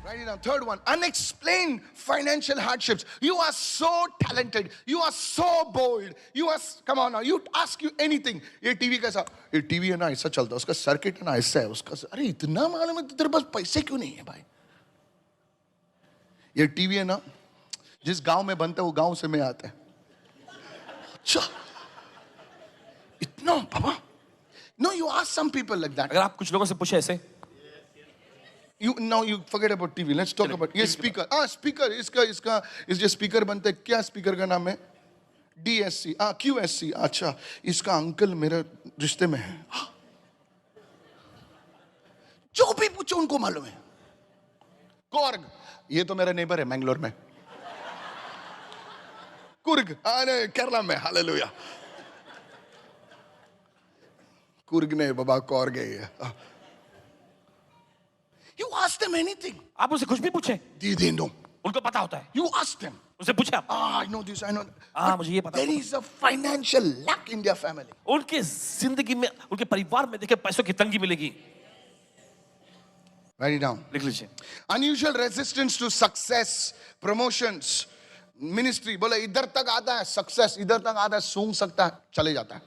Write it down. Third one, unexplained financial hardships. You are so talented. You are so bold. You are, come on now, you ask you anything. ये TV कैसा? ये TV है ना ऐसा चलता है, उसका सर्किट है ना ऐसा है, उसका अरे इतना मालूम है तो तेरे पास पैसे क्यों नहीं है भाई? ये टीवी है ना जिस गांव में बनता है वो गांव से में आता है. अच्छा इतना बाबा? No, you ask some people like that. अगर आप कुछ लोगों से पूछे ऐसे, Now you forget about TV. Let's talk about ये speaker. Speaker इसका इस जो speaker बनता है क्या speaker का नाम है? DSC. QSC. अच्छा इसका अंकल मेरे रिश्ते में है. जो भी पूछो उनको मालूम है. कॉर्ग ये तो मेरा नेबर है मैंगलोर में. कुर्ग अरे केरला में. हालेलुया. कुर्ग नहीं बाबा कॉर्ग है. You ask them anything. आप उनसे कुछ भी पूछे, They know. उनको पता होता है. You ask them. उनसे पूछे आप, I know this, I know. मुझे ये पता. There is a financial lack in their family. उनके जिंदगी में, उनके परिवार में देखे पैसों की तंगी मिलेगी. Write it down. लिख लीजिए. Unusual resistance to success, promotions, ministry. बोले इधर तक आता है success, इधर तक आता है सूंघ सकता है, चले जाता है.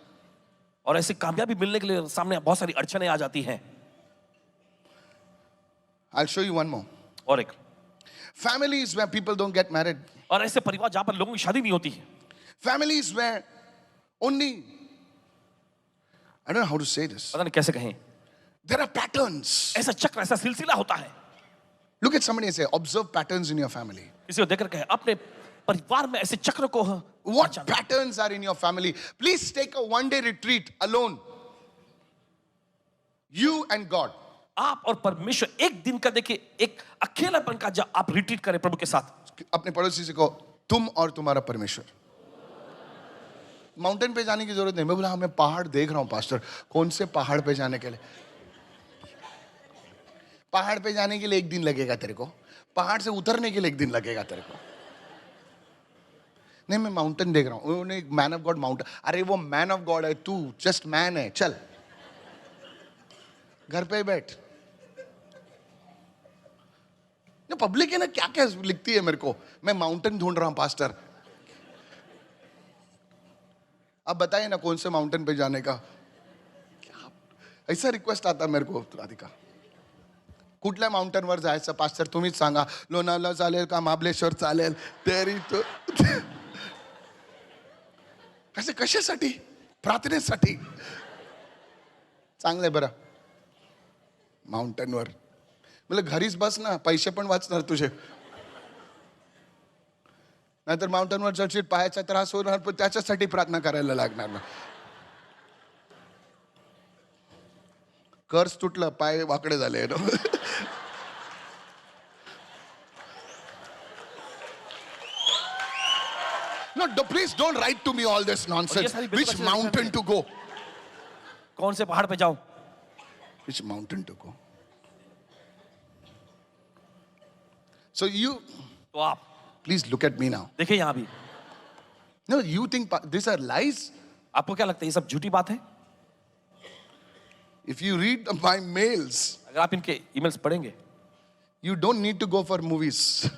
और ऐसी कामयाबी मिलने के लिए सामने बहुत सारी अड़चनें आ जाती हैं. I'll show you one more. और एक, Families where people don't get married. और ऐसे परिवार जहां पर लोगों की शादी नहीं होती है. Families where only, I don't know how to say this. पता नहीं कैसे कहें. There are patterns. ऐसा चक्र, ऐसा सिलसिला होता है. Look at somebody and say, observe patterns in your family. किसी को देखकर कहे अपने परिवार में ऐसे चक्र को What patterns are in your family? Please take a one-day retreat alone. You and God. आप और परमेश्वर एक दिन का देखिए, एक अकेलापन का जब आप रिट्रीट करें प्रभु के साथ. अपने पड़ोसी से कहो तुम और तुम्हारा परमेश्वर. माउंटेन पे जाने की जरूरत नहीं. मैं बोला मैं पहाड़ देख रहा हूं पास्टर. कौन से पहाड़ पे जाने के लिए? पहाड़ पे जाने के लिए एक दिन लगेगा तेरे को. पहाड़ से उतरने के लिए एक दिन लगेगा तेरे को. नहीं मैं माउंटेन देख रहा हूं. Man of God mountain. अरे वो मैन ऑफ गॉड है, तू जस्ट मैन है. चल घर पे बैठ. पब्लिक है ना क्या क्या लिखती है मेरे को. मैं माउंटेन ढूंढ रहा हूं पास्टर. अब बताइए ना कौन से माउंटेन पे जाने का. क्या ऐसा रिक्वेस्ट आता मेरे को राधिका. कुठल्या माउंटेन वर जायचं पास्टर तुम्हीच सांगा. लोणावळा चालेल का महाबलेश्वर चालेल. तरी तो कसे कशासाठी? प्रार्थनेसाठी. चांगलंय बरं. माउंटेन वर म्हणजे घरीच बस ना. पैसे पण वाचणार तुझे. नाहीतर माउंटेन वर चर्चित पायाचा त्रास होणार पण त्याच्यासाठी प्रार्थना करायला लागणार ना. कर्स तुटलं पाय वाकडे झाले. No, please don't write to me all this nonsense. Which mountain to go? कौन से पहाड़ पे जाऊं? Which mountain to go? So you, तो आप please look at me now. देखिए यहाँ भी. No, you think these are lies? आपको क्या लगता है ये सब झूठी बात है? If you read my mails, अगर आप इनके ईमेल्स पढ़ेंगे, you don't need to go for movies.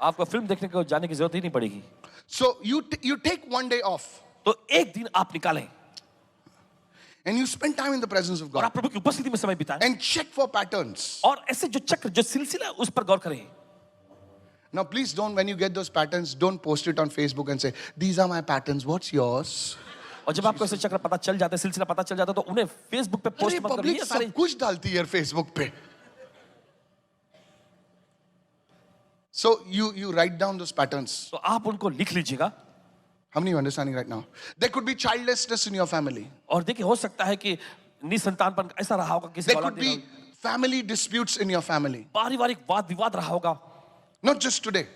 आपको फिल्म देखने को जाने की जरूरत ही नहीं पड़ेगी. So you take one day off. तो एक दिन आप निकालें and you spend time in the presence of और God आप प्रभु की उपस्थिति में समय बिताएं and check for patterns. और ऐसे जो चक्र, जो सिलसिला है, उस पर गौर करें. Now please don't, when you get those patterns, don't post it on Facebook and say, these are my patterns, what's yours? और जब आपको ऐसे चक्र पता चल जाता है, सिलसिला पता चल जाता है, तो उन्हें फेसबुक पे पोस्ट मत पब्लिक करिए. सब कुछ डालती है फेसबुक पे. So you write down those patterns. तो आप उनको लिख लीजिएगा. How many are you understanding right now? There could be childlessness in your family. और देखिए हो सकता है कि निसंतानपन ऐसा रहा होगा किसी There औलाद could be family disputes in your family. पारिवारिक वाद विवाद रहा होगा. Not just today.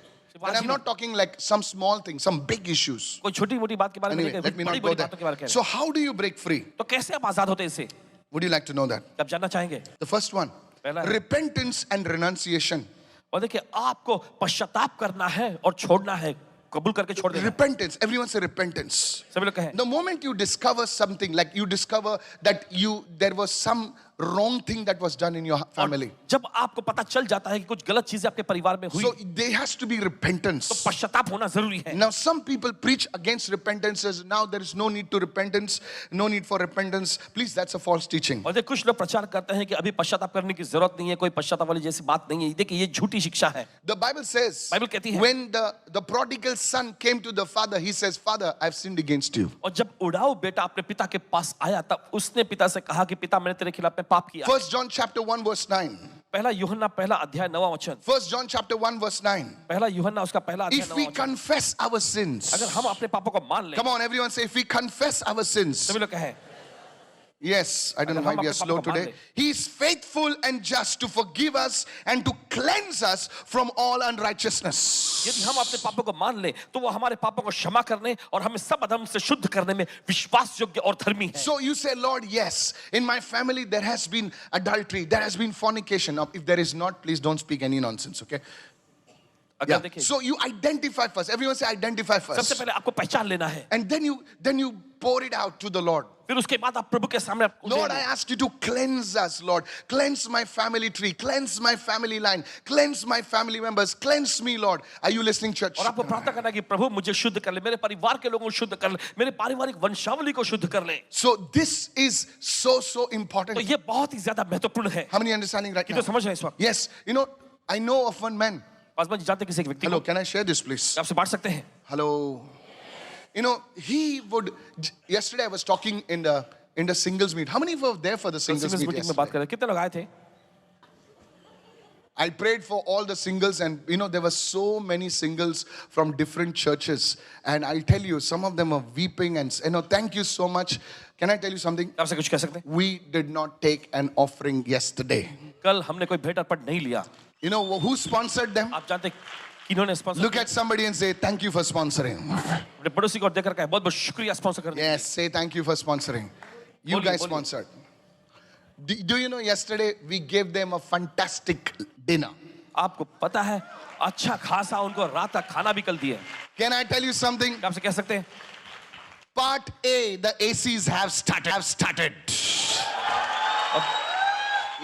And I'm not talking like some small thing, some big issues. कोई छोटी मोटी बात के बारे में Anyway, नहीं, let me बड़ी not go बड़ी there. बातों के बारे में. So how do you break free? तो कैसे आप आजाद होते हैं इससे? Would you like to know that? आप जानना चाहेंगे? The first one, पहला है, repentance and renunciation. और देखिए आपको पश्चाताप करना है और छोड़ना है, कबूल करके छोड़ देना. Repentance. Everyone say repentance. सभी लोग कहें. The moment you discover something, like you discover that there was some wrong thing that was done in your family. जब आपको पता चल जाता है कि कुछ गलत चीजें आपके परिवार में हुई, So there has to be तो repentance. पश्चाताप होना जरूरी है. Now some people preach against repentance, says now there is no need to repentance, no need for repentance. Please, that's a false teaching. और देखिए कुछ लोग प्रचार करते हैं कि अभी पश्चाताप करने की जरूरत नहीं है, कोई पश्चाताप वाली जैसी बात नहीं है. देखिए ये झूठी शिक्षा है. The Bible says, बाइबल कहती है, when the prodigal son came to the father, he says, Father, I've sinned against you. और जब उड़ाऊ बेटा अपने पिता के पास आया तब उसने पिता से कहा कि पिता मैंने तेरे खिलाफ में पाप किया. 1 John chapter 1 verse 9. पहला यूहन्ना पहला अध्याय 9वां वचन. 1 John chapter 1 verse 9. पहला यूहन्ना उसका पहला अध्याय If 9वां we वचन. confess our sins, अगर हम अपने पापों को मान लें, come on, everyone say, if we confess our sins, सभी लोग कहें, yes, I don't know why we are slow today. He is faithful and just to forgive us and to cleanse us from all unrighteousness. यदि हम अपने पापों को मान लें तो वो हमारे पापों को क्षमा करने और हमें सब अधर्म से शुद्ध करने में विश्वास योग्य और धर्मी है. So you say, Lord, yes, in my family there has been adultery, there has been fornication. Now, if there is not, please don't speak any nonsense, okay? अगर Yeah. देखिए, So you identify first. Everyone say identify सबसे first. पहले आपको पहचान लेना है, And then you pour it out to the Lord. फिर उसके बाद आप प्रभु के सामने आपको Lord, देंगे. I ask you to cleanse us, Lord. Cleanse my family tree. Cleanse my family line. Cleanse my family members. Cleanse me, Lord. Are you listening, church? और आपको प्रार्थना करना है कि प्रभु मुझे शुद्ध कर ले, मेरे परिवार के लोगों को शुद्ध कर ले, मेरे पारिवारिक वंशावली को शुद्ध कर ले. So this is so तो important. ये बहुत ही ज्यादा महत्वपूर्ण है. How many understanding right कि now? तो समझ रहे हैं इस वक्त. Yes. You know, I know of one man. Paswan ji जानते हैं किसी एक व्यक्ति Hello, को, can I share this, please? आपसे बांट सकते हैं. Hello. You know, he would. Yesterday I was talking in the singles meet. How many were there for the singles meet meeting में बात yesterday? कर रहे हैं, कितने लोग आए थे? I prayed for all the singles, and you know there were so many singles from different churches, and I'll tell you, some of them are weeping, and you know, thank you so much. Can I tell you something? आपसे कुछ कह सकते हैं? We did not take an offering yesterday. कल हमने कोई भेंट अर्पण नहीं लिया. You know who sponsored them? आप जानते हैं किन्होंने sponsor? Look at somebody and say thank you for sponsoring. अपने पड़ोसी को देखकर कहे बहुत बहुत शुक्रिया स्पॉन्सर करने. Yes, say thank you for sponsoring. You बोलिए, guys बोलिए. sponsored. Do you know yesterday we gave them a fantastic dinner? आपको पता है अच्छा खासा उनको रात का खाना भी कल दिया. Can I tell you something? आपसे कह सकते हैं Part A, the ACs have started.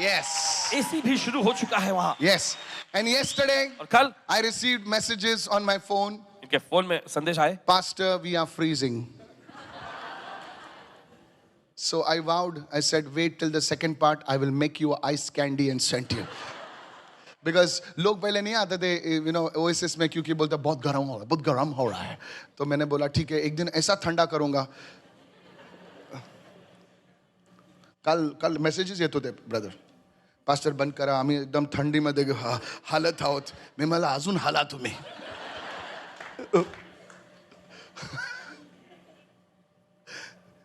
Yes. AC भी शुरू हो चुका है वहां. Yes. And yesterday, और कल I received messages on my phone. इनके फोन में संदेश आए, Pastor, we are freezing. So I vowed, I said, wait till the second part, I will make you ice candy and send you. Because लोग पहले नहीं आते थे, you know, OSS में क्योंकि बोलते बहुत गर्म हो रहा है. तो मैंने बोला ठीक है, एक दिन ऐसा ठंडा करूंगा. कल मेसेजेस येत होते ब्रदर. पास्टर बंद करा, आम्ही एकदम थंडीमध्ये हालत आहोत. मी मला अजून हाला तुम्ही.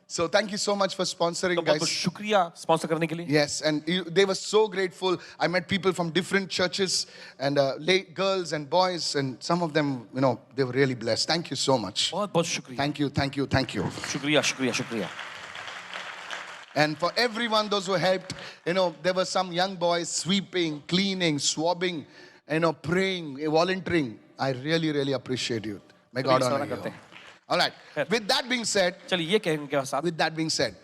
So thank you so much for sponsoring, तो बहुत बहुत guys. शुक्रिया स्पॉन्सर करने के लिए. Yes, and they were so grateful. I met people from different churches, and girls and boys, and some of them, you know, they were really blessed. Thank you so much. बहुत बहुत शुक्रिया. Thank you. शुक्रिया. And for everyone, those who helped, you know, there were some young boys sweeping, cleaning, swabbing, you know, praying, volunteering. I really appreciate you. May God honor you. All right. With that being said, चलिए ये कहेंगे के साथ.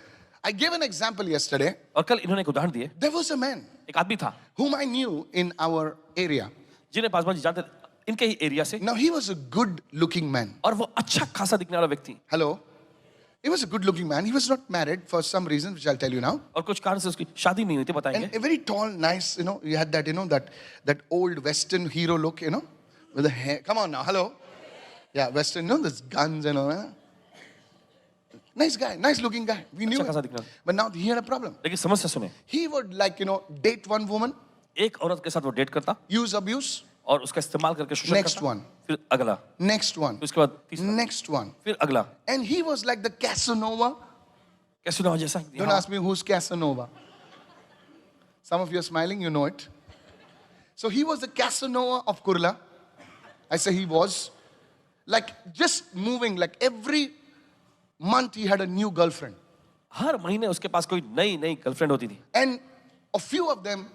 I gave an example yesterday. और कल इन्होंने एक उदाहरण दिए. There was a man एक आदमी था whom I knew in our area. जिन्हें पासवान जी जानते थे, इनके ही एरिया से, Now he was a good-looking man. और वो अच्छा खासा दिखने वाला व्यक्ति. Hello. He was a good-looking man. He was not married for some reason, which I'll tell you now. और कुछ कारण से उसकी शादी नहीं हुई थी, बताएंगे. And a very tall, nice, you know, you had that, you know, that old Western hero look, you know, with the hair. Come on now, hello. Yeah, Western, you know, there's guns and all that. Nice guy, nice looking guy. We knew अच्छा खासा it. दिखना. But now he had a problem. लेकिन समस्या सुने, He would, like, you know, date one woman, एक औरत के साथ वो डेट करता use, abuse, और उसका इस्तेमाल करके शोषण Next करता. one. फिर अगला, next one, फिर उसके बाद तीसरा, next one. फिर अगला. And he was like the Casanova. कैसे ना जैसा. Don't ask me who's Casanova. Some of you are smiling, you know it. So he was the Casanova of Kurla. I say he was. Like just moving, like every month he had a new girlfriend. हर महीने उसके पास कोई नई girlfriend होती थी. And a few of them,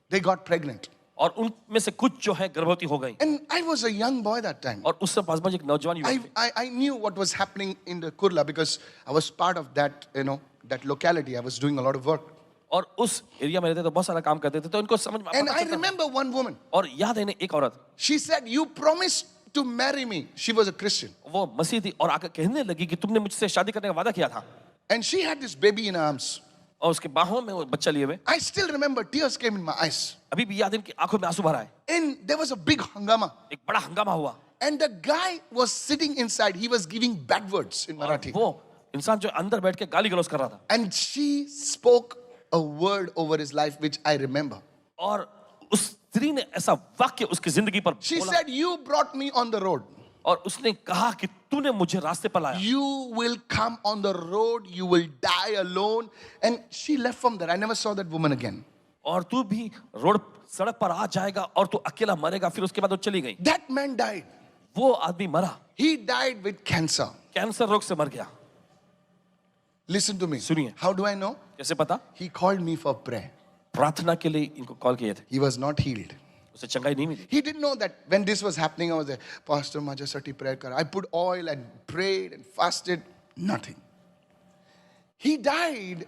they got pregnant. और उनमें से कुछ जो है गर्भवती हो गई. And I was a young boy that time. और उस समय पासवान जी एक नौजवान युवक थे. I knew what was happening in the Kurla because I was part of that, you know, that locality. I was doing a lot of work. और उस area में रहते तो बहुत सारा काम करते थे तो इनको समझ में And पता I चलता था। remember one woman. और याद है इन्हें एक औरत, She said, "You promised to marry me." She was a Christian. वो मसीह थी और आकर कहने लगी कि तुमने मुझसे शादी करने का वादा किया था, And she had this baby in her arms. और उसके बाहों में वो बच्चा लिए हुए। I still remember tears came in my eyes. अभी भी याद है इनकी आंखों में आंसू भरा है। And there was a big hangama. एक बड़ा हंगामा हुआ And the guy was sitting inside. He was giving bad words in और Marathi. वो इंसान जो अंदर बैठ के गाली गलौज कर रहा था And she spoke a word over his life, which I remember. और उस स्त्री ने ऐसा वाक्य उसकी जिंदगी पर She बोला said, "You brought me on the road. और उसने कहा कि तूने मुझे रास्ते पर लाया, You will come on the road. You will die alone." And she left from there. I never saw that woman again. और तू भी रोड सड़क पर आ जाएगा और तू अकेला मरेगा। फिर उसके बाद वो चली गई। That man died. वो आदमी मरा, He died with cancer. Cancer रोग से मर गया। Listen to me. सुनिए। How do I know? कैसे पता? He called me for prayer. प्रार्थना के लिए इनको कॉल किए थे, He was not healed. उसे चंगाई नहीं मिली। He didn't know that when this was happening, I was there, "Pastor, Majasati prayer kar." I put oil and prayed and fasted. Nothing. He died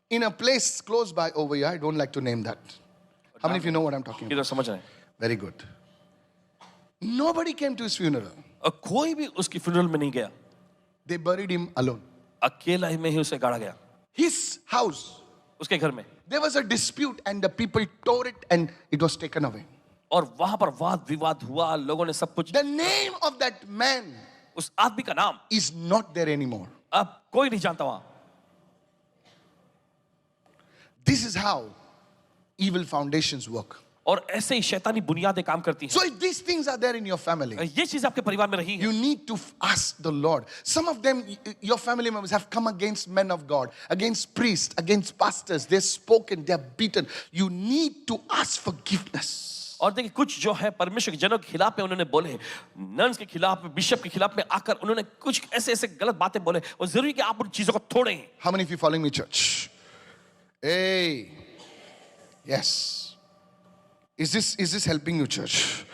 in a place close by over here. I don't like to name that. How many of you know what I'm talking ये about? तो समझ रहे हैं। Very good. Nobody came to his funeral. और कोई भी उसकी funeral में नहीं गया, They buried him alone. अकेला ही में ही उसे गाड़ा गया। His house, उसके घर में, there was a dispute and the people tore it and it was taken away. और वहां पर वाद विवाद हुआ, लोगों ने सब कुछ, The name of that man उस आदमी का नाम is not there anymore. अब कोई नहीं जानता वहां। This is how evil foundations work. और ऐसे ही शैतानी बुनियादें काम करती हैं। So if these things are there in your family, ये चीज आपके परिवार में रही है, you need to ask the Lord. Some of them, your family members have come against men of God, against priests, against pastors. They've spoken, they're beaten. You need to ask forgiveness. और देखिए कुछ जो है परमेश्वर के जनों के खिलाफ में उन्होंने बोले, नन्स के खिलाफ में, बिशप के खिलाफ में आकर उन्होंने कुछ ऐसे ऐसे गलत बातें बोले, और जरूरी कि आप उन चीजों को तोड़ें। How many of you following me, church? Hey, yes. Is this helping you, church?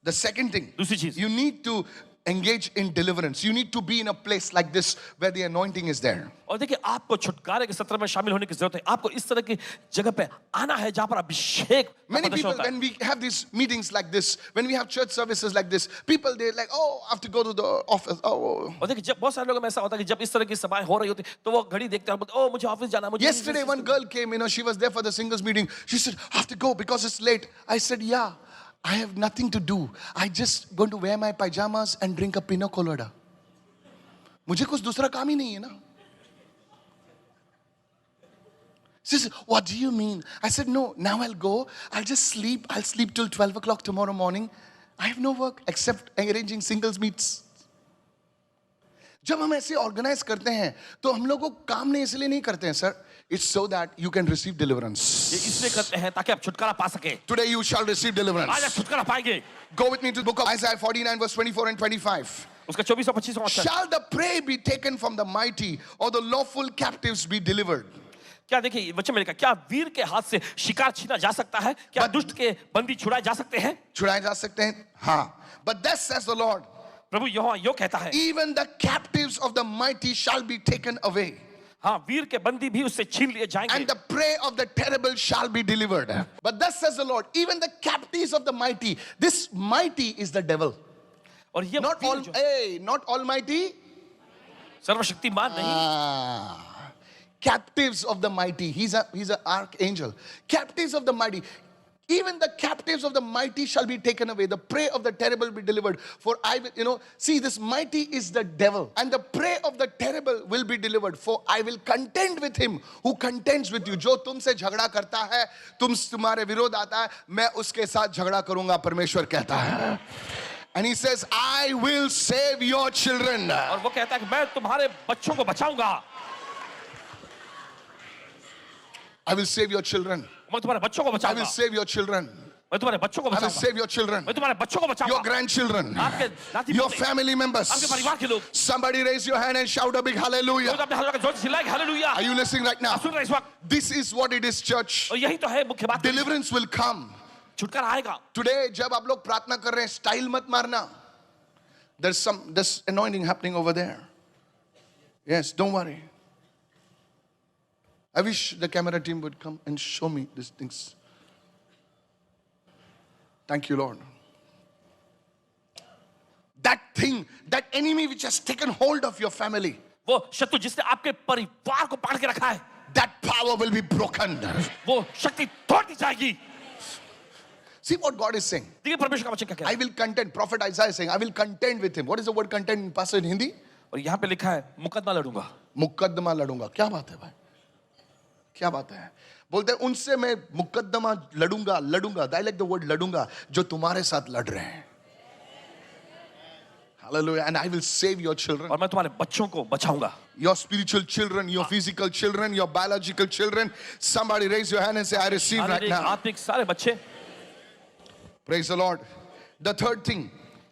The second thing, दूसरी चीज, you need to engage in deliverance. You need to be in a place like this where the anointing is there. और देखिए आपको छुटकारे के सत्र में शामिल होने की जरूरत है। आपको इस तरह की जगह पे आना है जहां पर अभिषेक का Many प्रदर्शन people, होता है। when we have these meetings like this, when we have church services like this, people, they're like, "Oh, I have to go to the office." Oh. और देखिए जब बहुत सारे लोगों में ऐसा होता है कि जब इस तरह की सभाएं हो रही होती तो वो घड़ी देखते हैं और बोलते हैं, ओ मुझे ऑफिस जाना है, मुझे Yesterday, one girl came, she was there for the singles meeting. She said, "I have to go because it's late." I said, "Yeah, I have nothing to do. I just going to wear my pajamas and drink a pina colada." मुझे कुछ दूसरा काम ही नहीं है ना. She said, "What do you mean?" I said, "No, now I'll go. I'll just sleep. I'll sleep till 12 o'clock tomorrow morning. I have no work except arranging singles meets." जब हम ऐसे ऑर्गेनाइज करते हैं तो हम लोग को काम नहीं इसलिए नहीं करते हैं sir. It's so that you can receive deliverance. ये इसलिए करते हैं ताकि आप छुटकारा पा सके। Today you shall receive deliverance. आज आप छुटकारा पाएंगे। Go with me to the book of Isaiah 49 verse 24 and 25. उसका 24 और 25 वचन। Shall the prey be taken from the mighty, or the lawful captives be delivered? क्या देखिए वचन में लिखा, क्या वीर के हाथ से शिकार छीना जा सकता है? क्या दुष्ट के बंदी छुड़ाए जा सकते हैं? छुड़ाए जा सकते हैं? हाँ. But thus says the Lord, प्रभु यहोवा यो कहता है, even the captives of the mighty shall be taken away, हाँ वीर के बंदी भी उससे छीन लिए जाएंगे, and the prey of the terrible shall be delivered. But thus says the Lord, even the captives of the mighty. This mighty is the devil. और ये Not all, वीर जो not almighty. सर्वशक्तिमान नहीं, Ah, captives of the mighty. He's an archangel. Captives of the mighty. Even the captives of the mighty shall be taken away. The prey of the terrible will be delivered. For I will, see, this mighty is the devil. And the prey of the terrible will be delivered. For I will contend with him who contends with you. जो तुमसे झगड़ा करता है, तुम्हारे विरोध आता है, मैं उसके साथ झगड़ा करूंगा, परमेश्वर कहता है. And he says, I will save your children. और वो कहता है कि मैं तुम्हारे बच्चों को बचाऊंगा, I will save your children. मैं तुम्हारे बच्चों को I बचाऊंगा, will save your children. मैं तुम्हारे बच्चों को I will बचाऊंगा, save your children. मैं तुम्हारे बच्चों को Your बचाऊंगा, grandchildren. आपके नाती Your पोते, family members. आपके परिवार के लोग। Somebody raise your hand and shout a big तो hallelujah. अपने हाथ लगा जोर से चिल्लाएंगे hallelujah. Are you listening right now? आप सुन रहे हैं इस वक्त? This is what it is, church. और यही तो है मुख्य बात। Deliverance will come. छुटकारा आएगा। Today, जब आप लोग प्रार्थना कर रहे हैं, स्टाइल मत मारना. There's anointing happening over there. Yes, don't worry. I wish the camera team would come and show me these things. Thank you, Lord. That thing, that enemy which has taken hold of your family, वो शत्रु जिसने आपके परिवार को पकड़ के रखा है, that power will be broken. वो शक्ति तोड़ दी जाएगी. See what God is saying. देखिए परमेश्वर का वचन क्या कहता I है. will contend. Prophet Isaiah is saying, I will contend with him. What is the word contend in Pastor in Hindi? और यहाँ पे लिखा है मुकदमा लड़ूंगा. मुकदमा लड़ूंगा. क्या बात है भाई? क्या बात है? बोलते हैं उनसे मैं मुकदमा लड़ूंगा. I like the word लड़ूंगा, जो तुम्हारे साथ लड़ रहे हैं. Hallelujah. And I will save your children. और मैं तुम्हारे बच्चों को बचाऊंगा. Your spiritual children, your physical children, your biological children. Somebody raise your hand and say, I receive right now. आत्मिक सारे बच्चे. Praise the Lord. The third thing,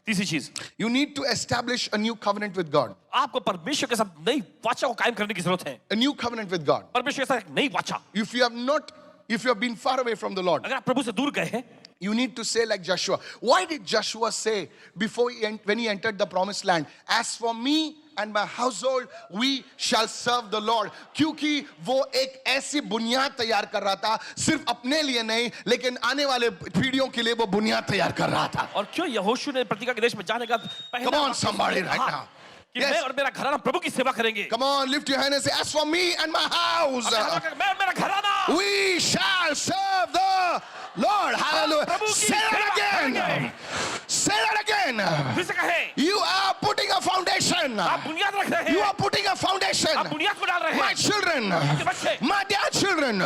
तीसरी चीज, you need to establish a new covenant with God. आपको परमेश्वर के साथ नई वाचा को कायम करने की जरूरत है. A new covenant with God. परमेश्वर के साथ एक नई वाचा. If you have been far away from the Lord, अगर आप प्रभु से दूर गए हैं, you need to say like Joshua. Why did Joshua say when he entered the promised land, as for me and my household, we shall serve the Lord? क्योंकि वो एक ऐसी बुनियाद तैयार कर रहा था, सिर्फ अपने लिए नहीं, लेकिन आने वाले पीढ़ियों के लिए वो बुनियाद तैयार कर रहा था. और क्यों यहोशू ने प्रतिज्ञा के देश में जाने का पहला Come on, somebody right now. कि Yes. मैं और मेरा घराना प्रभु की सेवा करेंगे. Come on, lift your hand and say, as for me and my house, मैं और मेरा घराना we shall serve the Lord. Hallelujah. प्रभु की Say that सेवा again. करेंगे. Say that again. फिर से कहे, You are putting a foundation. आप बुनियाद रख रहे You हैं. are putting a foundation. आप बुनियाद को डाल रहे My हैं. children, आपके बच्चे, my dear children,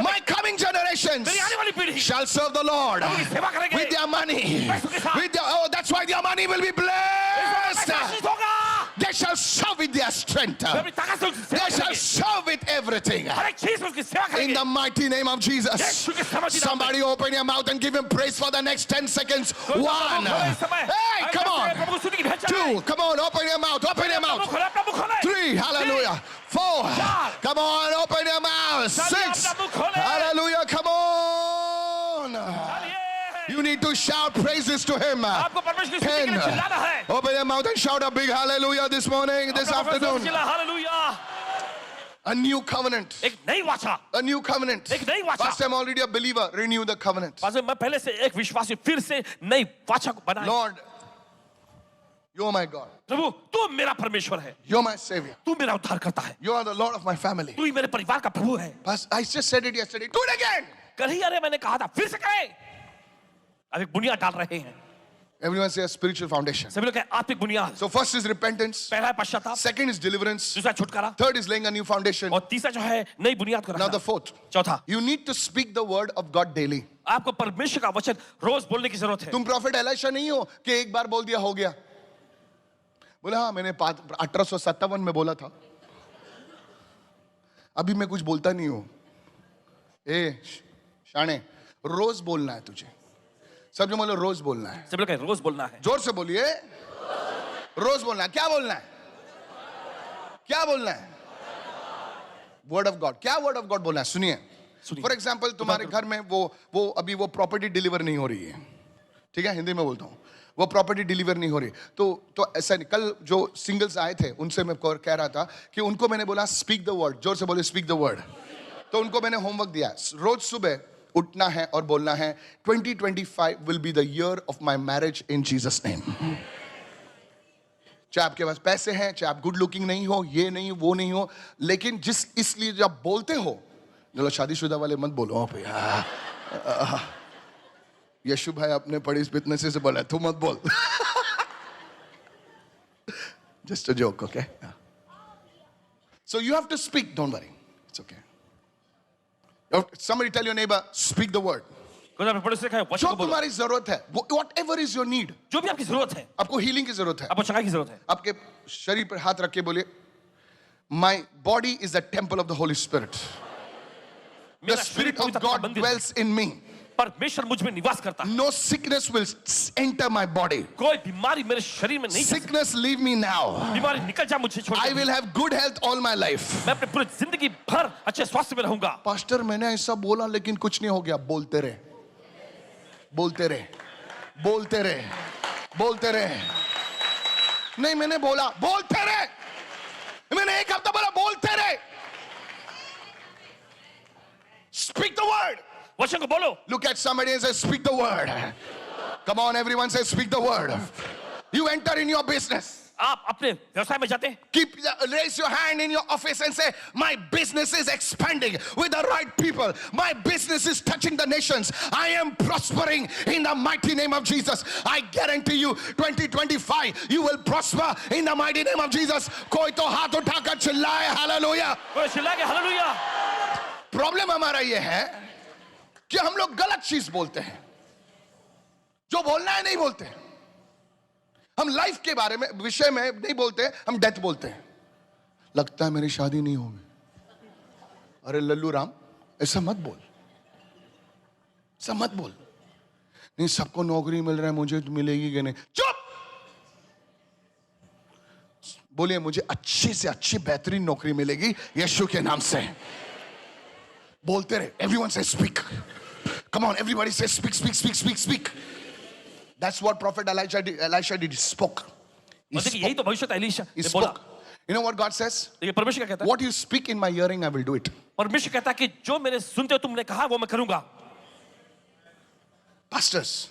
my coming generations मेरी आने वाली पीढ़ी shall serve the Lord प्रभु की सेवा करेंगे. with their money. पैसों के साथ. With their, oh, that's why their money will be blessed. पैसा आशीष होगा. They shall serve with their strength. वे अपनी ताकत से उसकी सेवा They shall करेंगे. serve with everything. हर एक चीज में उसकी सेवा In करेंगे. the mighty name of Jesus. यीशु के समझ नाम में. Somebody open your mouth and give him praise for the next 10 seconds. प्रभु 1. खोले इस समय. Hey, अरे come on. प्रभु स्तुति की भेंट चढ़ाएं. 2. Come on, open your mouth. Open your Prabhu mouth. खोले, प्रभु खोले. 3. Hallelujah. 4. Come on, open your mouth. 6. Hallelujah. Come on. चलिए. You need to shout praises to him. आपको परमेश्वर की स्तुति के 10. लिए चिल्लाना है. Open your mouth and shout a big hallelujah this morning, this आपका परमेश्वर afternoon. चिल्ला, हालेलुया. A new covenant. एक नई वाचा. A new covenant. एक नई वाचा. First I'm already a believer. Renew the covenant. पास में मैं पहले से एक विश्वासी फिर से नई वाचा को बनाए. Lord, you are my God. प्रभु तू मेरा परमेश्वर है. You're my Savior. तू मेरा उद्धार करता है. You are the Lord of my family. तू ही मेरे परिवार का प्रभु है. But I just said it yesterday. Do it again. कल ही अरे मैंने कहा था, फिर से कहे. अब एक बुनियाद डाल रहे हैं. Everyone say a spiritual foundation. सभी लोग कहे आत्मिक बुनियाद. So first is repentance. पहला है पश्चाताप. Second is deliverance. दूसरा छुटकारा. Third is laying a new foundation. और तीसरा जो है नई बुनियाद को Now रखना. the fourth. चौथा, You need to speak the word of God daily. आपको परमेश्वर का वचन रोज बोलने की जरूरत है. तुम प्रॉफिट एलिशा नहीं हो कि एक बार बोल दिया हो गया. बोले हाँ मैंने 1857 में बोला था. अभी मैं कुछ बोलता नहीं हूं. शाने रोज बोलना है तुझे. सब जो बोलो रोज बोलना है. सभी लोग कहे रोज बोलना है. जोर से बोलिए. रोज बोलना है. क्या बोलना है? क्या बोलना है? Word of God. क्या वर्ड ऑफ गॉड बोलना है? सुनिए. सुनिए. फॉर एग्जाम्पल तुम्हारे घर में वो अभी वो प्रॉपर्टी डिलीवर नहीं हो रही है. ठीक है, हिंदी में बोलता हूँ. वो प्रॉपर्टी डिलीवर नहीं हो रही. तो ऐसा नहीं. कल जो सिंगल्स आए थे उनसे मैं कह रहा था कि उनको मैंने बोला स्पीक द वर्ड. जोर से बोले स्पीक द वर्ड. तो उनको मैंने होमवर्क दिया. रोज सुबह उठना है और बोलना है 2025 will be the year of my marriage in Jesus name. चाहे आपके पास पैसे हैं, चाहे आप गुड लुकिंग नहीं हो, ये नहीं वो नहीं हो, लेकिन इसलिए जब बोलते हो, चलो शादीशुदा वाले मत बोलो भैया. यशु भाई अपने पढ़ी बिजनेस से बोला तू मत बोल. Just a joke. Okay. So you have to speak. Don't worry. It's okay. Somebody tell your neighbor, speak the word. कोई अपने पड़ोसी से कहे वचन जो को बोलो. तुम्हारी जरूरत है, whatever is your need. जो भी आपकी जरूरत है. आपको हीलिंग की जरूरत है. आपको चंगाई की जरूरत है. आपके शरीर पर हाथ रख के बोलिए, my body is the temple of the Holy Spirit. The मेरा Spirit शरीर of पवित्र God मंदिर है. dwells in me. परमेश्वर मुझ में निवास करता है. No sickness will enter my body. कोई बीमारी मेरे शरीर में नहीं जा सकती. Sickness leave me now. बीमारी निकल जा मुझे छोड़ I के. will have good health all my life. मैं अपने पूरी जिंदगी भर अच्छे स्वास्थ्य में रहूंगा. पास्टर मैंने ऐसा बोला लेकिन कुछ नहीं हो गया. बोलते रहे, बोलते रहे, बोलते रहे, बोलते रहे. नहीं मैंने बोला बोलते रहे. मैंने एक हफ्ता बोला बोलते रहे. the word. वचन को बोलो. Look at somebody and say, speak the word. Come on, everyone say, speak the word. You enter in your business. आप अपने व्यवसाय में जाते हैं. Raise your hand in your office and say, my business is expanding with the right people. My business is touching the nations. I am prospering in the mighty name of Jesus. I guarantee you 2025 you will prosper in the mighty name of Jesus. कोई तो हाथ उठाकर चिल्लाए hallelujah. कोई चिल्लाएगा hallelujah. Problem हमारा ये है कि हम लोग गलत चीज बोलते हैं. जो बोलना है नहीं बोलते हैं. हम लाइफ के बारे में विषय में नहीं बोलते हैं, हम डेथ बोलते हैं. लगता है मेरी शादी नहीं होगी. अरे लल्लू राम ऐसा मत बोल. ऐसा मत बोल. नहीं सबको नौकरी मिल रहा है, मुझे तो मिलेगी कि नहीं. चुप. बोलिए मुझे अच्छी से अच्छी बेहतरीन नौकरी मिलेगी यीशु के नाम से. बोलते रहे. Everyone say speak. Come on, everybody say speak, speak, speak, speak, speak. That's what prophet Elisha did. He spoke. यही तो भविष्य एलीशा He ने बोला. spoke. You know what God says? देखिए परमेश्वर क्या कहता है? What you speak in my hearing, I will do it. परमेश्वर कहता है कि जो मेरे सुनते हो तुमने कहा वो मैं करूंगा. Pastors,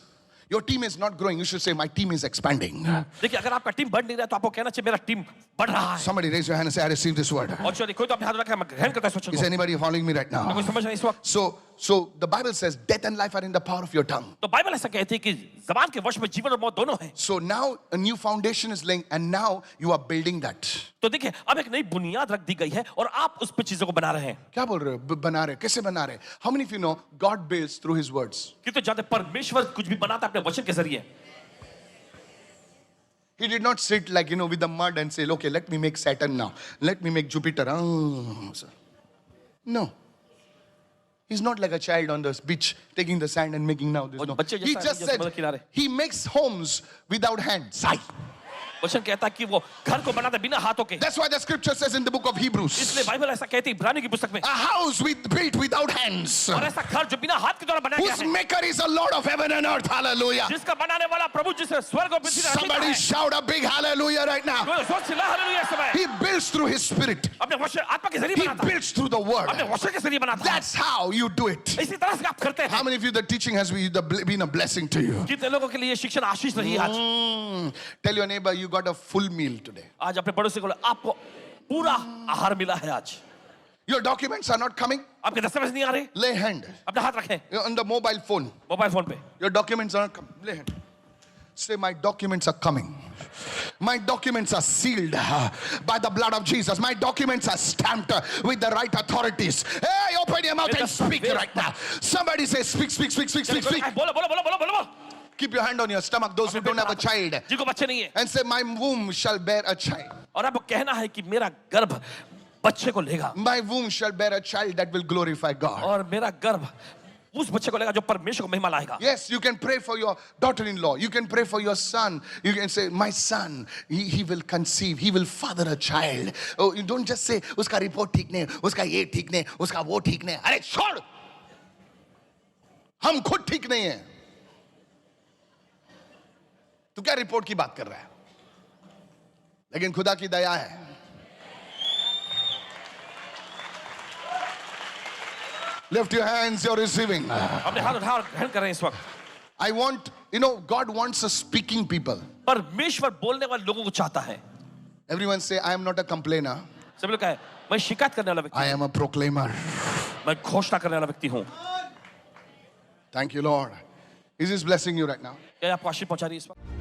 your team is not growing. You should say, my team is expanding. देखिए अगर आपका टीम बढ़ नहीं रहा है तो आपको कहना चाहिए मेरा टीम बढ़ रहा है. Somebody raise your hand and say, I receive this word. और चलिए कोई तो अपने हाथ रखा है, मैं ग्रहण करता है सोचो. Is anybody following me right now? कोई समझ नहीं इस वक्त. So the Bible says, death and life are in the power of your tongue. तो बाइबल ऐसा कहती है कि जबान के वश में जीवन और मौत दोनों है. So now a new foundation is laying, and now you are building that. तो देखिए अब एक नई बुनियाद रख दी गई है और आप उस पर चीजों को बना रहे हैं. क्या बोल रहे हो? बना रहे. कैसे बना रहे? How many of you know God builds through His words? कि तो जानते परमेश्वर कुछ भी बनाता है अपने वचन के जरिए. He did not sit like, with the mud and say, okay, let me make Saturn now. Let me make Jupiter. No. He's not like a child on the beach taking the sand and making now this. No. He just said, he makes homes without hands. वचन कहता है कि वो घर को बनाता बिना हाथों के. That's why the scripture says in the book of Hebrews, इसलिए बाइबल ऐसा कहती है इब्रानियों की पुस्तक में. a house built without hands, और ऐसा घर जो बिना हाथ के द्वारा बनाया गया whose है. maker is the Lord of heaven and earth. Hallelujah. जिसका बनाने वाला प्रभु जिसे स्वर्ग और पृथ्वी का रचयिता Somebody है. shout a big hallelujah right now. कोई जोर से ला हालेलुया इस समय. He builds through His Spirit. अपने वचन आत्मा के जरिए He बनाता है. builds through the word. अपने वचन के जरिए बनाता है. That's how you do it. इसी तरह से आप करते How हैं. many of you the teaching has been a blessing to you? कितने लोगों के लिए शिक्षण आशीष रही है आज. Tell your neighbor you got a full meal today. आज अपने पड़ोसी को बोलो, आपको पूरा आहार मिला है आज. Your documents are not coming. आपके दस्तावेज नहीं आ रहे. Lay hand. अपना हाथ रखें You're on the mobile phone. Mobile phone पे. Your documents are not coming. Lay hand. Say, my documents are coming. My documents are sealed by the blood of Jesus. My documents are stamped with the right authorities. Hey, open your mouth and speak right now. Somebody say, speak, speak, speak, speak, speak, speak. बोलो बोलो बोलो बोलो बोलो. Keep your hand on your stomach, those who don't have a child. जिनको बच्चे नहीं है. And say, my womb shall bear a child. और आपको कहना है कि मेरा गर्भ बच्चे को लेगा. My womb shall bear a child that will glorify God. और मेरा गर्भ उस बच्चे को लेगा जो परमेश्वर को महिमा लाएगा. Yes, you can pray for your daughter-in-law. You can pray for your son. You can say, my son, he will conceive. He will father a child. Oh, you don't just say, उसका report ठीक नहीं, उसका ये ठीक नहीं, उसका वो ठीक नहीं. अरे छोड़. हम खुद ठीक नहीं हैं. तू क्या रिपोर्ट की बात कर रहा है? लेकिन खुदा की दया है. Lift your hands, you're receiving. अपने हाथ उठाओ और ग्रहण कर रहे हैं इस वक्त. I want, God wants a speaking people. परमेश्वर बोलने वाले लोगों को चाहता है. Everyone say, I am not a complainer. सभी लोग कहे मैं शिकायत करने वाला व्यक्ति. I am a proclaimer. मैं घोषणा करने वाला व्यक्ति हूँ. Thank you, Lord. Is this blessing you right now? क्या आपको आशीष पहुंचा रही है इस वक्त?